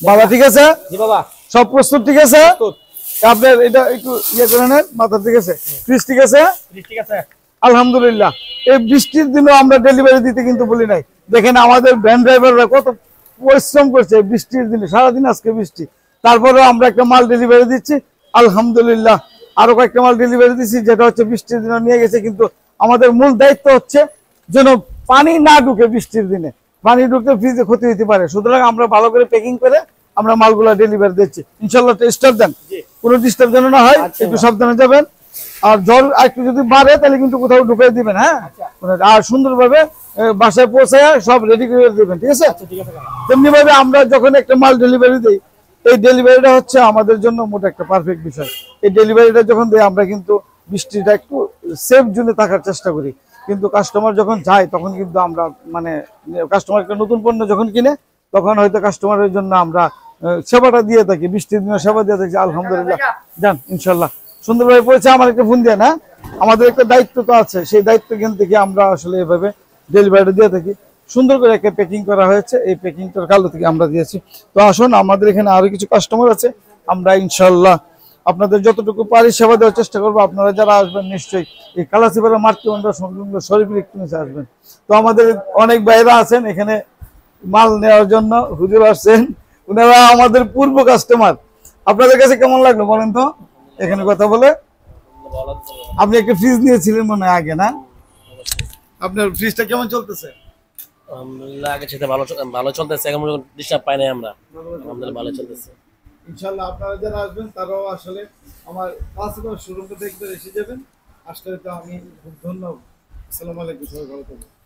বাবা ঠিক আছে? জি বাবা। সব প্রস্তুত ঠিক আছে? আপনার এটা একটু ইয়ে করে নেন, মাথা ঠিক আছে? ফ্রিজ ঠিক আছে? ঠিক আছে। আলহামদুলিল্লাহ। এই বৃষ্টির দিনও আমরা ডেলিভারি দিতে কিন্তু বলি নাই। দেখেন আমাদের ভ্যান ড্রাইভাররা কত পরিশ্রম করছে বৃষ্টির দিনে, সারাদিন আজকে বৃষ্টি, তারপরেও আমরা একটা মাল ডেলিভারি দিচ্ছি আলহামদুলিল্লাহ। আরো কয়েকটা মাল ডেলিভারি দিচ্ছি যেটা হচ্ছে বৃষ্টির দিনে নিয়ে গেছে, কিন্তু আমাদের মূল দায়িত্ব হচ্ছে যেন পানি না ঢুকে বৃষ্টির দিনে। পানি ঢুকতে ফ্রিজে ক্ষতি হতে পারে, সুতরাং আমরা ভালো করে প্যাকিং করে আমরা মালগুলা ডেলিভারি দিচ্ছি ইনশাল্লাহ। স্টাফ দেন, কোনো ডিস্টার্ব যেন না হয়, একটু সাবধানে যাবেন। আর জল একটু যদি বাড়ে তাহলে কিন্তু কোথাও ঢুকিয়ে দিবেন, হ্যাঁ। আর সুন্দরভাবে বাসায় পৌঁছায় সব রেডি করে দিবেন, ঠিক আছে? তেমনি ভাবে আমরা যখন একটা মাল ডেলিভারি দিই, এই ডেলিভারিটা হচ্ছে আমাদের জন্য মোট একটা পারফেক্ট বিষয়। এই ডেলিভারিটা যখন দিই আমরা কিন্তু বৃষ্টিটা একটু সেফ জোনে থাকার চেষ্টা করি, কিন্তু কাস্টমার যখন যায় তখন কিন্তু আমরা মানে কাস্টমার একটা নতুন পণ্য যখন কিনে তখন হয়তো কাস্টমারের জন্য আমরা সেবাটা দিয়ে থাকি, বৃষ্টির দিনে সেবা দিয়ে থাকি আলহামদুলিল্লাহ। যান ইনশাল্লাহ সুন্দরভাবে পৌঁছে আমার একটা ফোন দিয়ে না, আমাদের একটা দায়িত্ব তো আছে, সেই দায়িত্ব জ্ঞান থেকে আমরা আসলে এভাবে ডেলিভারি দিয়ে থাকি। সুন্দর করে একটা প্যাকিং করা হয়েছে, এই প্যাকিংটার কালো থেকে আমরা দিয়েছি। তো আসুন, আমাদের এখানে আরো কিছু কাস্টমার আছে, আমরা ইনশাল্লাহ আপনাদের যতটুকু পারি সেবা দেওয়ার চেষ্টা করবো। আপনারা যারা আসবেন নিশ্চয়ই এই কালাসিপাড়া মাতৃমন্ডল সংলগ্ন শরীফ ইলেকট্রনিক্সে আসবেন। তো আমাদের অনেক ভাইরা আছেন এখানে মাল নেওয়ার জন্য, হুজুর আসছেন, ওনারা আমাদের পূর্ব কাস্টমার। আপনাদের কাছে কেমন লাগলো বলেন তো এখানে কথা বলে? আপনি একটা ফ্রিজ নিয়েছিলেন মনে হয় আগে, না? আপনার ফ্রিজটা কেমন চলতেছে? আলহামদুলিল্লাহ, আগে সেটা ভালো চলতেছে, এখন ডিস্টার্ব পাই নাই আমরা, আলহামদুলিল্লাহ ভালো চলতেছে। ইনশাআল্লাহ আপনারা যারা আসবেন তারাও আসলে আমার কাছে শোরুমটা দেখতে এসে যাবেন। আসলে তো আমি খুব ধন্যবাদ। আসসালামু আলাইকুম, সবাই ভালো থাকবেন।